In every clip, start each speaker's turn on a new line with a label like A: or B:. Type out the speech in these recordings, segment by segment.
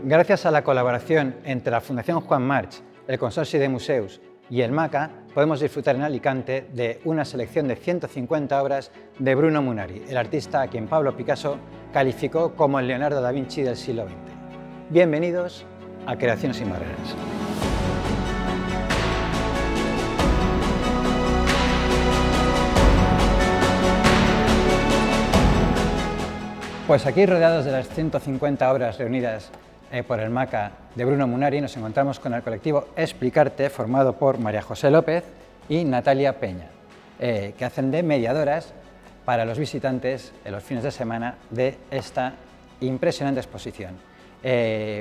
A: Gracias a la colaboración entre la Fundación Juan March, el Consorcio de Museos y el MACA, podemos disfrutar en Alicante de una selección de 150 obras de Bruno Munari, el artista a quien Pablo Picasso calificó como el Leonardo da Vinci del siglo XX. Bienvenidos a Creaciones sin Barreras. Pues aquí, rodeados de las 150 obras reunidas por el MACA de Bruno Munari, nos encontramos con el colectivo Explicarte, formado por María José López y Natalia Peña, que hacen de mediadoras para los visitantes en los fines de semana de esta impresionante exposición.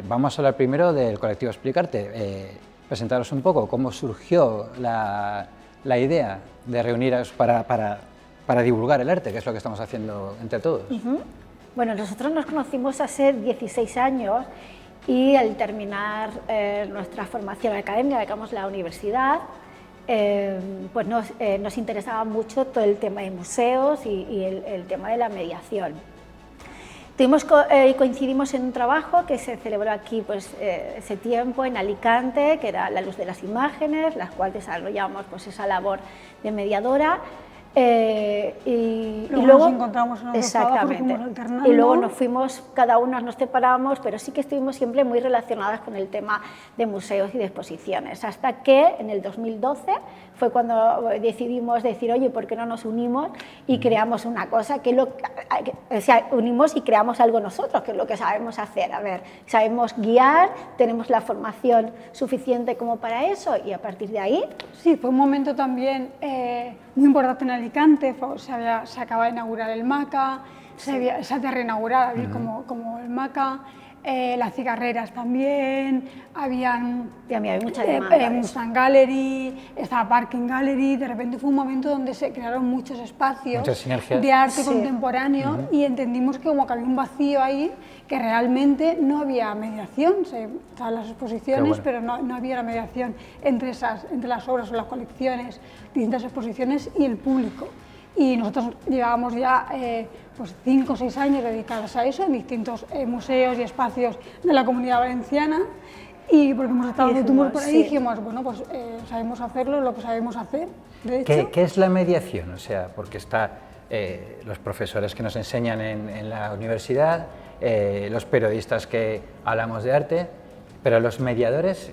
A: Vamos a hablar primero del colectivo Explicarte. Presentaros un poco cómo surgió la idea de reuniros para divulgar el arte, que es lo que estamos haciendo entre todos.
B: Bueno, nosotros nos conocimos hace 16 años y al terminar nuestra formación académica, digamos la universidad, pues nos interesaba mucho todo el tema de museos y el tema de la mediación. Coincidimos en un trabajo que se celebró aquí pues, ese tiempo en Alicante, que era La luz de las imágenes, las cuales desarrollamos pues, esa labor de mediadora.
C: Y luego nos encontramos en otros trabajos, fuimos alternando.
B: Y luego nos fuimos, cada uno nos separamos, pero sí que estuvimos siempre muy relacionadas con el tema de museos y de exposiciones, hasta que en el 2012 fue cuando decidimos decir, oye, ¿por qué no nos unimos y creamos una cosa? O sea, unimos y creamos algo nosotros, que es lo que sabemos hacer. A ver, sabemos guiar, tenemos la formación suficiente como para eso, y a partir de ahí...
C: Sí, fue un momento también muy importante en Alicante, se acaba de inaugurar el MACA, se ha reinaugurado como el MACA, las cigarreras también, habían
B: mucha demanda,
C: Mustang Gallery, estaba Parking Gallery. De repente fue un momento donde se crearon muchos espacios de arte contemporáneo y entendimos que como que había un vacío ahí, que realmente no había mediación, estaban las exposiciones, pero no había la mediación entre las obras o las colecciones, distintas exposiciones y el público. Y nosotros llevábamos ya pues 5 o 6 años dedicados a eso, en distintos museos y espacios de la Comunidad Valenciana, y porque hemos estado por ahí, dijimos, bueno, pues sabemos hacerlo, lo que sabemos hacer, de hecho.
A: ¿Qué es la mediación? O sea, porque está los profesores que nos enseñan en la universidad, los periodistas que hablamos de arte, pero los mediadores...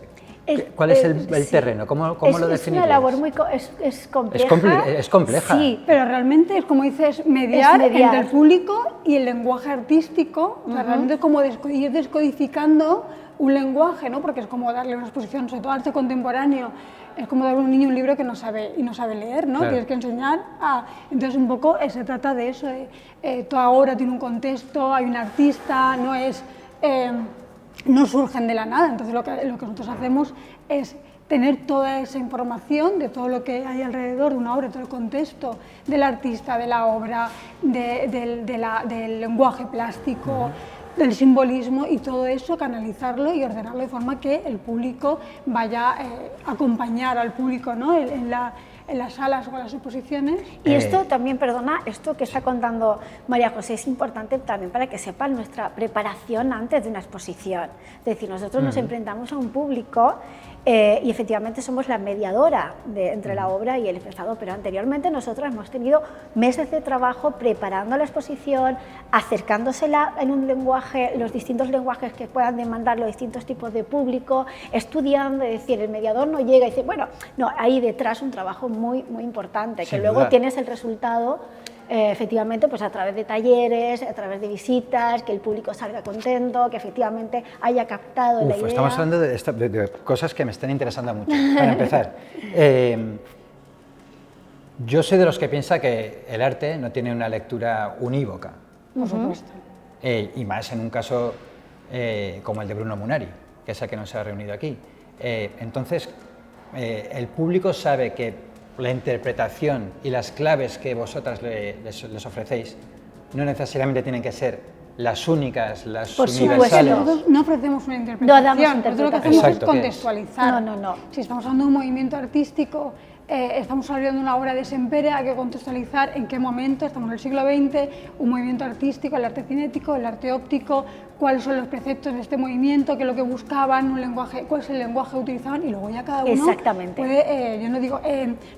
A: ¿Cuál es el terreno? ¿Cómo lo definirías?
B: Es una labor muy compleja.
A: Es compleja.
C: Sí, pero realmente es como dices, mediar entre el público y el lenguaje artístico. O sea, realmente es como ir descodificando un lenguaje, ¿no? Porque es como darle una exposición, sobre todo arte contemporáneo, es como darle a un niño un libro que no sabe leer, ¿no? Claro. Tienes que enseñar a... Entonces un poco se trata de eso, toda obra tiene un contexto, hay un artista, no surgen de la nada. Entonces lo que nosotros hacemos es tener toda esa información de todo lo que hay alrededor de una obra, todo el contexto del artista, de la obra, del lenguaje plástico, del simbolismo, y todo eso canalizarlo y ordenarlo de forma que el público vaya a acompañar al público, ¿no? en las salas o en las exposiciones.
B: Y esto también, perdona, esto que está contando María José es importante también para que sepan nuestra preparación antes de una exposición. Es decir, nosotros nos enfrentamos a un público y efectivamente somos la mediadora entre la obra y el espectador, pero anteriormente nosotros hemos tenido meses de trabajo preparando la exposición, acercándosela en un lenguaje, los distintos lenguajes que puedan demandar los distintos tipos de público, estudiando, es decir, el mediador no llega y dice, bueno, no, hay detrás un trabajo muy importante, que luego tienes el resultado efectivamente pues a través de talleres, a través de visitas, que el público salga contento, que efectivamente haya captado la idea.
A: Estamos hablando de cosas que me están interesando mucho. Para empezar, yo soy de los que piensa que el arte no tiene una lectura unívoca.
C: Por supuesto.
A: Y más en un caso como el de Bruno Munari, que es el que nos ha reunido aquí. Entonces, el público sabe que la interpretación y las claves que vosotras les ofrecéis no necesariamente tienen que ser las únicas, las universales.
C: Nosotros no ofrecemos una interpretación,
B: No damos
C: nosotros lo que hacemos es contextualizar.
B: No.
C: Si estamos hablando de un movimiento artístico estamos hablando de una obra de Sempere, hay que contextualizar en qué momento, estamos en el siglo XX, un movimiento artístico, el arte cinético, el arte óptico, cuáles son los preceptos de este movimiento, qué es lo que buscaban, un lenguaje, cuál es el lenguaje que utilizaban, y luego ya cada uno puede, yo no digo,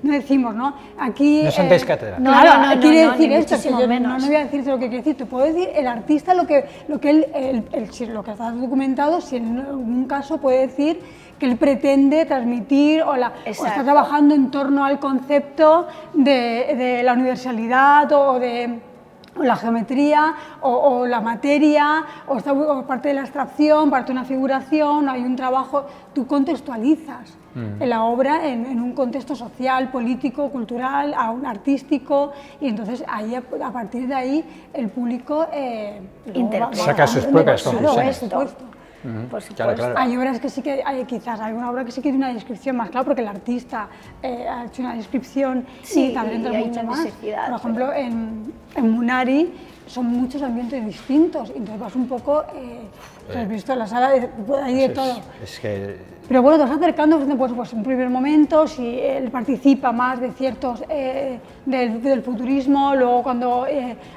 C: no decimos, ¿no? Aquí...
A: No sentéis cátedra.
C: Claro, quiere decir esto, que yo no voy a decirte lo que quiere decir, te puedo decir el artista lo que está documentado, si en algún caso puede decir que él pretende transmitir o está trabajando en torno al concepto de la universalidad o la geometría o la materia o parte de la abstracción, parte de una figuración, hay un trabajo, tú contextualizas en la obra en un contexto social, político, cultural, artístico, y entonces ahí, a partir de ahí el público
A: saca sus propias conclusiones.
B: Por supuesto.
A: Claro.
C: Hay obras que sí que quizás alguna obra que sí que tiene una descripción más clara, porque el artista ha hecho una descripción y también entra mucho más. Por ejemplo, en Munari son muchos ambientes distintos, entonces vas un poco, has visto la sala, hay de todo. Pero bueno, te vas acercando, pues en un primer momento, si él participa más de ciertos, del futurismo, luego cuando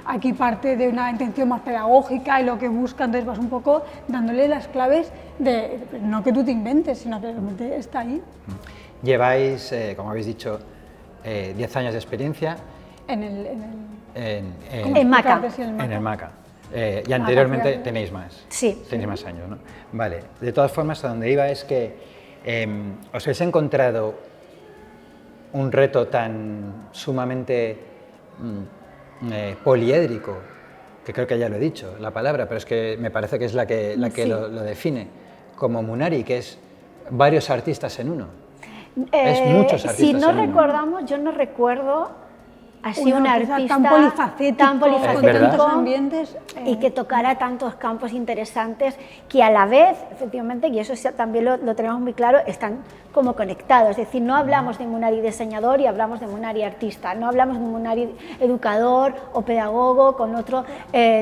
C: aquí parte de una intención más pedagógica y lo que busca, entonces vas un poco dándole las claves de, no que tú te inventes, sino que realmente está ahí.
A: Lleváis, como habéis dicho, 10 años de experiencia.
B: En MACA.
A: En el MACA. Y anteriormente tenéis más.
B: Sí.
A: Tenéis más años, ¿no? Vale. De todas formas, a donde iba es que os habéis encontrado un reto tan sumamente poliédrico, que creo que ya lo he dicho, la palabra, pero es que me parece que es la que lo define, como Munari, que es varios artistas en uno. Es muchos artistas
B: si no
A: en uno.
B: recordamos, yo no recuerdo así un artista
C: tan polifacético,
B: ambientes, y que tocara tantos campos interesantes que a la vez, efectivamente, y eso también lo tenemos muy claro, están como conectados. Es decir, no hablamos de Munari diseñador y hablamos de Munari artista, no hablamos de Munari educador o pedagogo con otro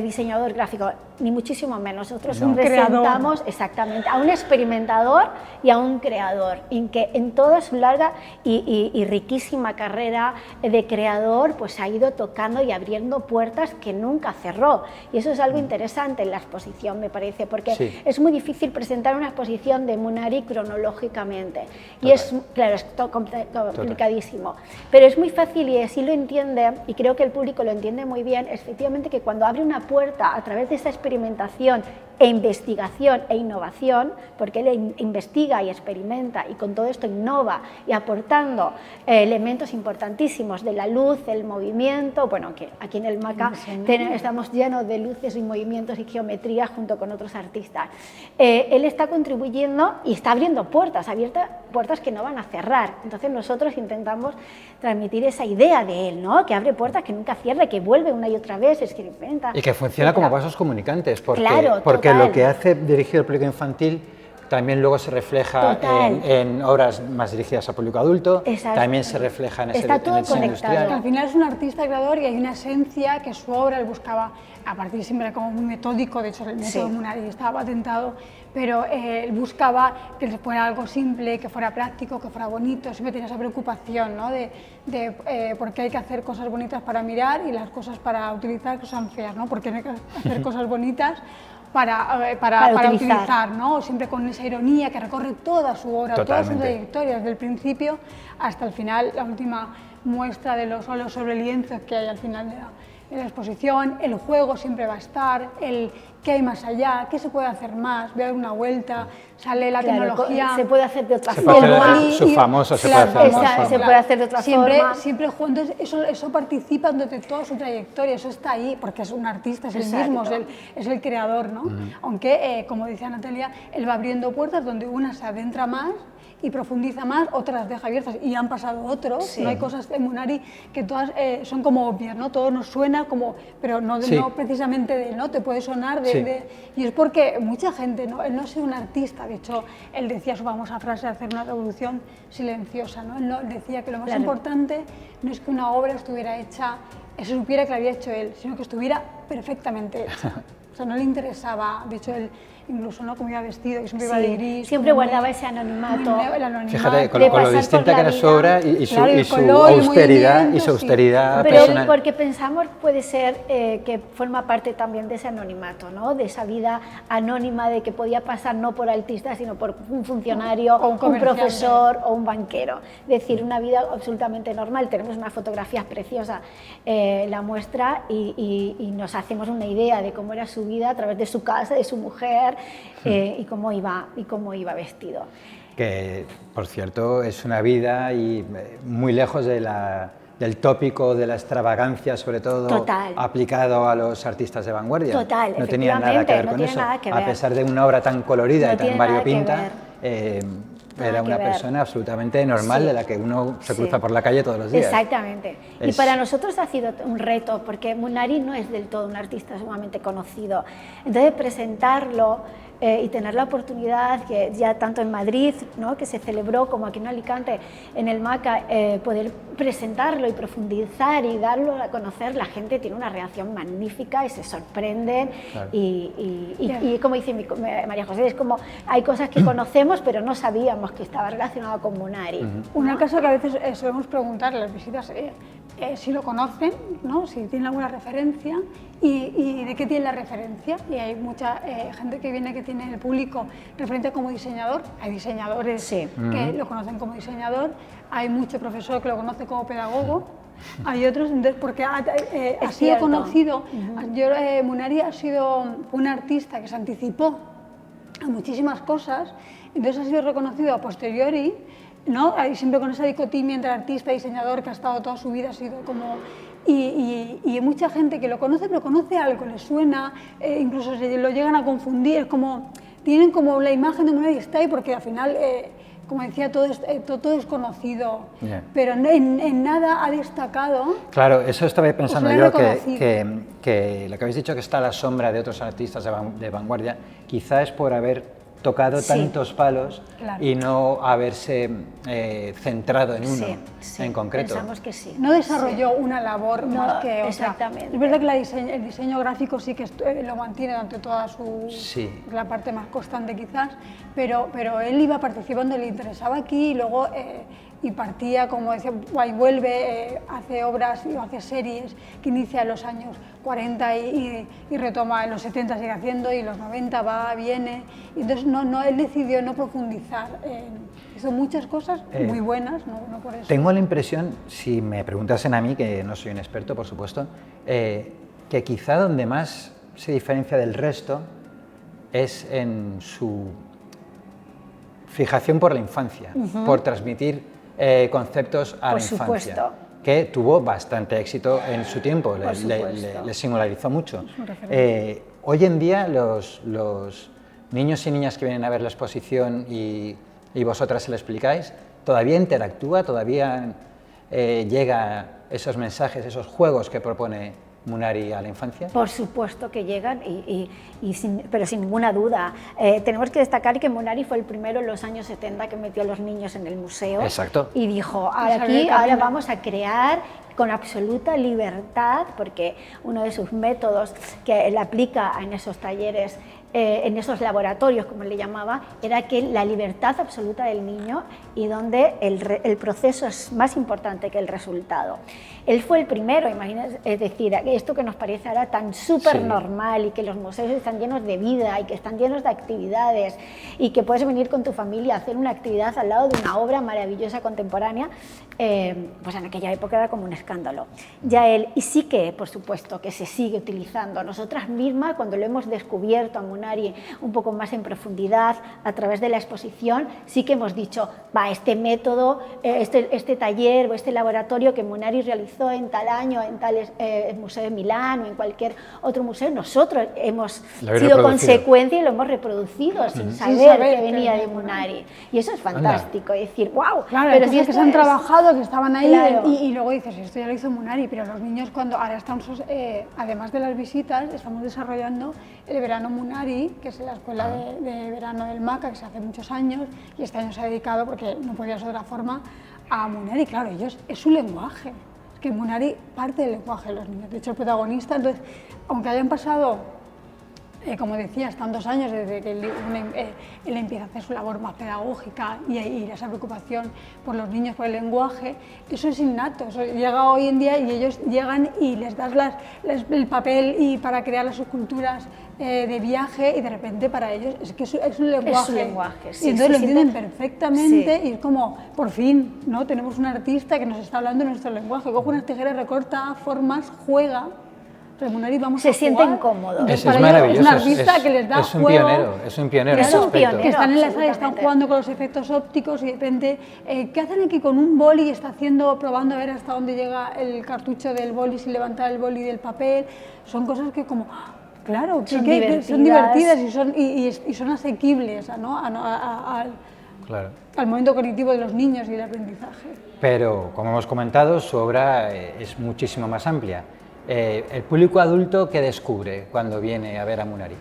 B: diseñador gráfico, ni muchísimo menos. Nosotros representamos exactamente a un experimentador y a un creador, en toda su larga y riquísima carrera de creador, pues ha ido tocando y abriendo puertas que nunca cerró, y eso es algo interesante en la exposición, me parece, porque es muy difícil presentar una exposición de Munari cronológicamente, y es complicadísimo, pero es muy fácil, y así lo entiende, y creo que el público lo entiende muy bien, efectivamente, que cuando abre una puerta a través de esta experimentación e investigación e innovación, porque él investiga y experimenta y con todo esto innova y aportando elementos importantísimos de la luz, el movimiento, bueno, que aquí en el MACA estamos llenos de luces y movimientos y geometría junto con otros artistas. Él está contribuyendo y está abriendo puertas que no van a cerrar. Entonces nosotros intentamos transmitir esa idea de él, ¿no? Que abre puertas que nunca cierra, que vuelve una y otra vez, experimenta.
A: Y que funciona como vasos comunicantes, porque
B: Total.
A: lo que hace dirigido al público infantil también luego se refleja en obras más dirigidas al público adulto, también se refleja en el diseño industrial.
C: Al final es un artista creador y hay una esencia que su obra él buscaba, a partir siempre como muy metódico, de hecho el método Munari estaba patentado, pero él buscaba que fuera algo simple, que fuera práctico, que fuera bonito, siempre tenía esa preocupación, ¿no? Porque hay que hacer cosas bonitas para mirar y las cosas para utilizar que son feas, ¿no? Porque hay que hacer cosas bonitas para utilizar, ¿no? Siempre con esa ironía que recorre toda su obra, toda su trayectoria, desde el principio hasta el final, la última muestra de los óleos sobre lienzos que hay al final de la exposición. El juego siempre va a estar, el qué hay más allá, qué se puede hacer más, voy a dar una vuelta, sale la tecnología.
B: Se puede hacer de otra forma.
A: Su famoso se puede hacer de otra forma.
B: Se puede hacer de otra forma.
C: Siempre entonces eso participa durante toda su trayectoria, eso está ahí, porque es un artista, es el mismo, es el creador, ¿no? Aunque, como decía Natalia, él va abriendo puertas donde una se adentra más y profundiza más, otras las deja abiertas, y han pasado otros. No hay cosas de Munari que todas son como obvias, ¿no? Todo nos suena como, pero no precisamente de él, ¿no? Te puede sonar y es porque mucha gente, ¿no? Él no es un artista, de hecho, él decía su famosa frase de hacer una revolución silenciosa, ¿no? Él decía que lo más importante no es que una obra estuviera hecha, se supiera que la había hecho él, sino que estuviera perfectamente hecha. O sea, no le interesaba, de hecho, incluso, ¿no? Cómo iba vestido, que siempre iba de gris.
B: Siempre guardaba ese anonimato.
A: Fíjate, con lo distinta que era su obra y su austeridad
B: Pero
A: personal.
B: porque pensamos, puede ser que forma parte también de ese anonimato, ¿no? De esa vida anónima de que podía pasar no por artista, sino por un funcionario,
C: o un
B: profesor o un banquero. Es decir, una vida absolutamente normal. Tenemos unas fotografías preciosas, la muestra, y nos hacemos una idea de cómo era su vida a través de su casa, de su mujer, y cómo iba vestido.
A: Que, por cierto, es una vida y muy lejos del tópico de la extravagancia, sobre todo aplicado a los artistas de vanguardia.
B: Total,
A: no tenía nada que ver con eso, a pesar de una obra tan colorida y tan variopinta. Era una persona absolutamente normal de la que uno se cruza por la calle todos los días.
B: Exactamente. Y para nosotros ha sido un reto, porque Munari no es del todo un artista sumamente conocido. Entonces, presentarlo y tener la oportunidad, que ya tanto en Madrid, ¿no?, que se celebró, como aquí en Alicante, en el MACA, poder presentarlo y profundizar y darlo a conocer, la gente tiene una reacción magnífica y se sorprenden. Claro. Y como dice María José, es como hay cosas que conocemos pero no sabíamos que estaba relacionado con Munari.
C: Una cosa que a veces solemos preguntar en las visitas, si lo conocen, ¿no?, si tienen alguna referencia y de qué tienen la referencia. Y hay mucha gente que viene que tiene el público referente como diseñador. Hay diseñadores que lo conocen como diseñador, hay mucho profesor que lo conoce como pedagogo. Hay otros, entonces, porque ha sido conocido. Munari ha sido un artista que se anticipó a muchísimas cosas, entonces ha sido reconocido a posteriori, ¿no? Siempre con esa dicotomía entre artista y diseñador que ha estado toda su vida, ha sido como... Y hay mucha gente que lo conoce, pero conoce algo, le suena, incluso se lo llegan a confundir, como, tienen como la imagen de Munari está ahí, porque al final, como decía, todo es conocido, pero en nada ha destacado.
A: Claro, eso estaba pensando yo, que lo que habéis dicho, que está a la sombra de otros artistas de vanguardia, quizá es por haber tocado tantos palos y no haberse centrado en uno en concreto.
B: Pensamos que sí.
C: No desarrolló una labor más que otra.
B: Exactamente.
C: Es verdad que el diseño gráfico sí que lo mantiene durante toda la parte más constante quizás, pero él iba participando, le interesaba aquí y luego y partía, como decía, y vuelve, hace obras o hace series que inicia en los años 40 y retoma en los 70, sigue haciendo, y en los 90 va, viene. Y entonces él decidió no profundizar. Hizo muchas cosas muy buenas, no por eso.
A: Tengo la impresión, si me preguntasen a mí, que no soy un experto, por supuesto, que quizá donde más se diferencia del resto es en su fijación por la infancia, por transmitir conceptos a la infancia, que tuvo bastante éxito en su tiempo, le singularizó mucho. Hoy en día los niños y niñas que vienen a ver la exposición y vosotras se lo explicáis, ¿todavía interactúa, todavía llega esos mensajes, esos juegos que propone Munari a la infancia?
B: Por supuesto que llegan, pero sin ninguna duda. Tenemos que destacar que Munari fue el primero en los años 70 que metió a los niños en el museo.
A: Exacto.
B: Y dijo, ahora vamos a crear con absoluta libertad, porque uno de sus métodos que él aplica en esos talleres, en esos laboratorios, como le llamaba, era que la libertad absoluta del niño y donde el proceso es más importante que el resultado. Él fue el primero, imagínense, es decir, esto que nos parece ahora tan súper normal y que los museos están llenos de vida y que están llenos de actividades y que puedes venir con tu familia a hacer una actividad al lado de una obra maravillosa contemporánea, pues en aquella época era como un escándalo. Ya él, y sí que, por supuesto, que se sigue utilizando. Nosotras mismas, cuando lo hemos descubierto a Munari un poco más en profundidad a través de la exposición, sí que hemos dicho, este método, este taller o este laboratorio que Munari realizó en tal año, en tal museo de Milán o en cualquier otro museo, nosotros hemos sido consecuencia y lo hemos reproducido sin saber que venía de Munari. Y eso es fantástico, es decir, wow.
C: Claro, pero si es que se han trabajado, que estaban ahí, y luego dices, esto ya lo hizo Munari, pero los niños ahora estamos, además de las visitas, estamos desarrollando el verano Munari, que es la escuela de verano del MACA, que se hace muchos años, y este año se ha dedicado, porque no podía ser de otra forma, a Munari. Claro, ellos, es su lenguaje. Que Munari parte del lenguaje de los niños, de hecho el protagonista, entonces, aunque hayan pasado como decía, están 2 años desde que él empieza a hacer su labor más pedagógica y esa preocupación por los niños, por el lenguaje, eso es innato, eso llega hoy en día y ellos llegan y les das el papel y para crear las esculturas de viaje y de repente para ellos es que es un lenguaje.
B: Es un lenguaje, sí.
C: Y entonces lo entienden perfectamente y es como, por fin, ¿no? Tenemos un artista que nos está hablando en nuestro lenguaje, coge unas tijeras, recorta formas, juega. Munari, vamos
B: se
C: a
B: sienten cómodos.
A: Es maravilloso.
C: Es un artista que les da
A: es un
C: juego.
A: Pionero, es un pionero.
B: Es un pionero.
C: Que están en la sala y están jugando con los efectos ópticos y de repente, ¿qué hacen aquí con un boli? Y está probando a ver hasta dónde llega el cartucho del boli, sin levantar el boli del papel. Son cosas que como, claro, son divertidas y son asequibles, ¿no?
A: Claro.
C: Al momento cognitivo de los niños y el aprendizaje.
A: Pero, como hemos comentado, su obra es muchísimo más amplia. El público adulto, ¿qué descubre cuando viene a ver a Munari?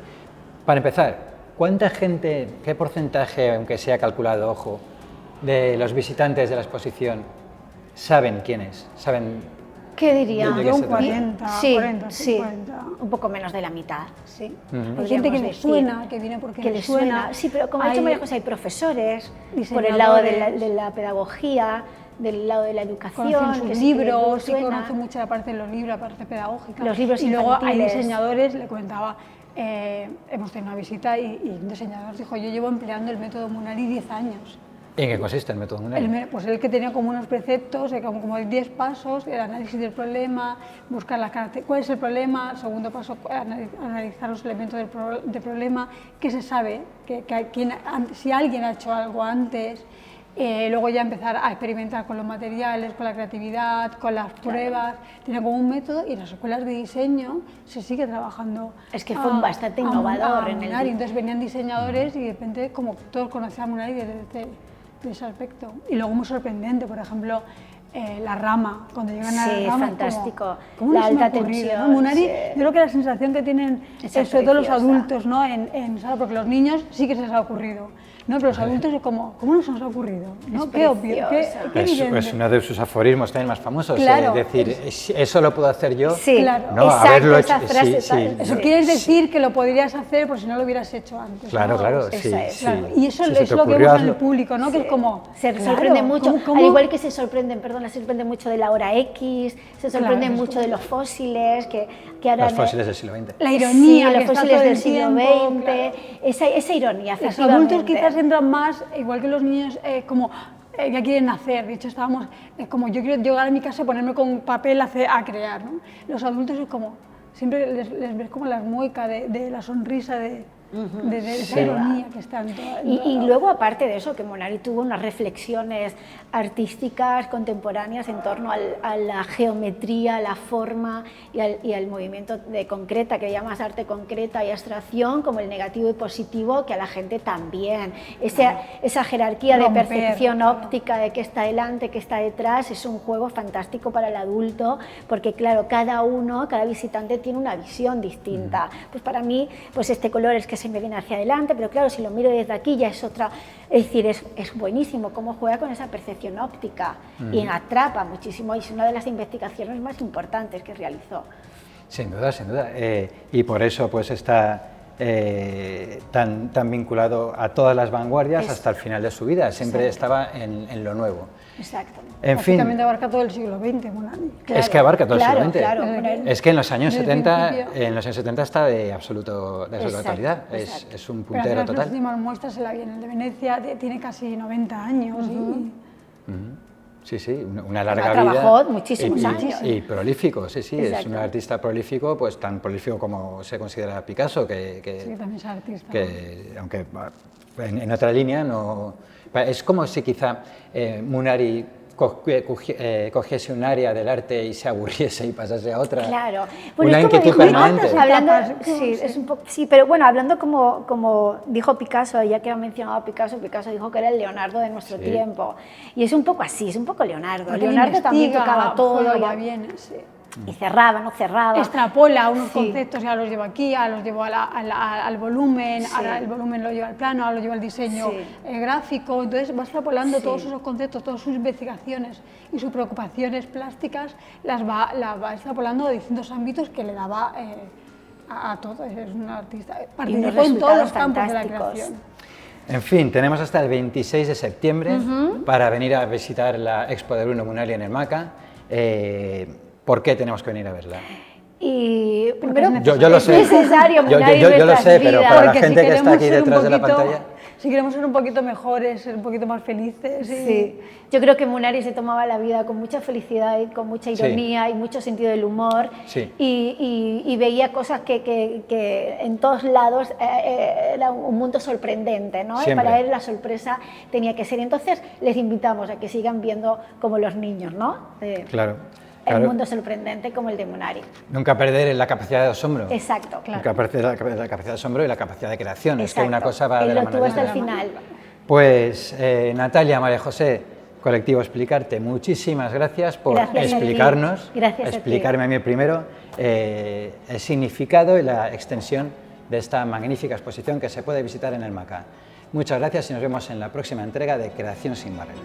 A: Para empezar, ¿cuánta gente, qué porcentaje, aunque sea calculado, ojo, de los visitantes de la exposición saben quién es? ¿Saben?
B: ¿Qué diría?
C: Yo un 40,
B: sí,
C: 40,
B: sí,
C: 50.
B: un poco menos de la mitad.
C: Sí. Hay gente que le suena, que viene porque le suena.
B: Sí, pero como ha dicho María José, hay profesores por el
C: diseñadores,
B: lado de la pedagogía, del lado de la educación,
C: conocen
B: que
C: sus
B: sí que
C: libros,
B: les
C: sí
B: suena.
C: conoce mucho la parte de los libros, la parte pedagógica.
B: Los libros
C: y luego hay
B: infantiles.
C: diseñadores, le comentaba, hemos tenido una visita y un diseñador dijo, yo llevo empleando el método Munari 10 años.
A: ¿En qué consiste el método Munari?
C: Pues el que tenía como unos preceptos, como 10 pasos, el análisis del problema, buscar cuál es el problema, segundo paso, analizar los elementos del problema, qué se sabe, si alguien ha hecho algo antes, luego ya empezar a experimentar con los materiales, con la creatividad, con las pruebas, tiene como un método y en las escuelas de diseño se sigue trabajando.
B: Es que fue bastante innovador en
C: Munari. Entonces venían diseñadores y de repente como todos conocían a Munari desde ese aspecto. Y luego muy sorprendente, por ejemplo, la rama, cuando llegan a la rama,
B: fantástico.
C: ¿cómo
B: La alta
C: tensión,
B: tensión,
C: ¿no? Munari,
B: sí.
C: yo creo que la sensación que tienen, sobre todo los adultos, ¿no? Porque los niños sí que se les ha ocurrido, ¿no? Pero los adultos es como, ¿cómo nos ha ocurrido? ¿No? ¿Qué obvio?
A: Es uno de sus aforismos también más famosos,
C: claro,
A: decir, eso lo puedo hacer yo.
B: Sí,
C: claro.
A: No,
B: exacto,
A: haberlo
B: esa
A: hecho.
B: frase
C: Eso quieres decir que lo podrías hacer por si no lo hubieras hecho antes.
A: Claro,
C: ¿no?
A: claro,
B: Esa
A: sí.
C: Claro. Y eso
A: Si
C: es lo que vemos en el público, ¿no? Que es como...
B: Se
C: claro,
B: sorprende mucho,
C: ¿cómo?
B: al igual que se sorprende mucho de la hora X, se sorprende
C: Claro,
B: mucho de los fósiles, que ahora...
A: Los fósiles del siglo XX.
C: La ironía,
B: sí,
C: que
B: los
C: está
B: fósiles
C: todo
B: del
C: el
B: siglo
C: tiempo,
B: XX,
C: claro.
B: esa ironía,
C: Los
B: efectivamente.
C: adultos quizás entran más, igual que los niños, como ya quieren hacer. De hecho, estábamos como yo quiero llegar a mi casa y ponerme con papel a crear, ¿no? Los adultos es como, siempre les ves como la mueca de la sonrisa de esa ironía que está en todo.
B: Y luego, aparte de eso, que Munari tuvo unas reflexiones artísticas contemporáneas en torno a la geometría, la forma y al movimiento de concreta, que llamas arte concreta y abstracción, como el negativo y positivo, que a la gente también. Esa jerarquía de percepción óptica de qué está delante, qué está detrás, es un juego fantástico para el adulto, porque claro, cada visitante tiene una visión distinta. Pues para mí, pues este color es que se me viene hacia adelante, pero claro, si lo miro desde aquí ya es otra, es decir, es buenísimo cómo juega con esa percepción óptica y atrapa muchísimo, y es una de las investigaciones más importantes que realizó.
A: Sin duda, sin duda, y por eso pues está tan vinculado a todas las vanguardias hasta el final de su vida, siempre estaba en lo nuevo.
B: Exacto.
A: En fin,
C: prácticamente abarca todo el siglo XX, Munari.
B: Claro,
A: es que abarca todo el siglo XX.
B: Claro,
A: es que en los años
C: Desde
A: 70 está de absoluta totalidad, es un puntero
C: Pero
A: total.
C: las últimas muestras se la vienen de Venecia, tiene casi 90 años.
A: Sí, sí, una larga vida.
B: Trabajó muchísimos años.
A: Y prolífico, sí,
B: Exacto.
A: es un artista prolífico, pues tan prolífico como se considera Picasso,
C: Sí, también es artista.
A: que aunque en otra línea no... Es como si quizá Munari cogiese un área del arte y se aburriese y pasase a otra.
B: Claro. Bueno,
A: Una
B: es como
A: inquietud
B: dijo,
A: permanente.
B: hablando, sí, es un poco, sí, pero bueno, hablando como dijo Picasso, ya que ha mencionado a Picasso dijo que era el Leonardo de nuestro tiempo. Y es un poco así, es un poco Leonardo.
C: Porque
B: Leonardo también tocaba todo.
C: Juega bien, sí.
B: Y cerraba, no cerraba.
C: Extrapola unos conceptos, ya los lleva aquí, ya los llevo al volumen, ahora el volumen lo lleva al plano, ahora lo lleva al diseño gráfico, entonces va extrapolando todos esos conceptos, todas sus investigaciones y sus preocupaciones plásticas, las va extrapolando a distintos ámbitos que le daba a todo, es una artista, participó en todos los campos de la creación.
A: En fin, tenemos hasta el 26 de septiembre para venir a visitar la expo de Bruno Munari en el MACA. ¿Por qué tenemos que venir a verla?
B: Y primero,
A: yo lo sé.
B: Es necesario,
A: yo lo sé, pero para la gente que está aquí detrás de la pantalla...
C: Si queremos ser un poquito mejores, ser un poquito más felices.
B: Sí, yo creo que Munari se tomaba la vida con mucha felicidad y con mucha ironía y mucho sentido del humor, y veía cosas que en todos lados era un mundo sorprendente, ¿no? Y para él la sorpresa tenía que ser. Entonces les invitamos a que sigan viendo como los niños, ¿no?
A: Claro.
B: El mundo sorprendente como el de Munari.
A: Nunca perder la capacidad de asombro.
B: Exacto, claro.
A: Nunca perder la capacidad de asombro y la capacidad de creación.
B: Exacto.
A: Es que una cosa va de la mano.
B: Él lo tuvo hasta el final.
A: Pues Natalia, María José, Colectivo Explicarte, muchísimas gracias por explicarnos, explicarme a mí primero el significado y la extensión de esta magnífica exposición que se puede visitar en el MACA. Muchas gracias y nos vemos en la próxima entrega de Creación sin Barreras.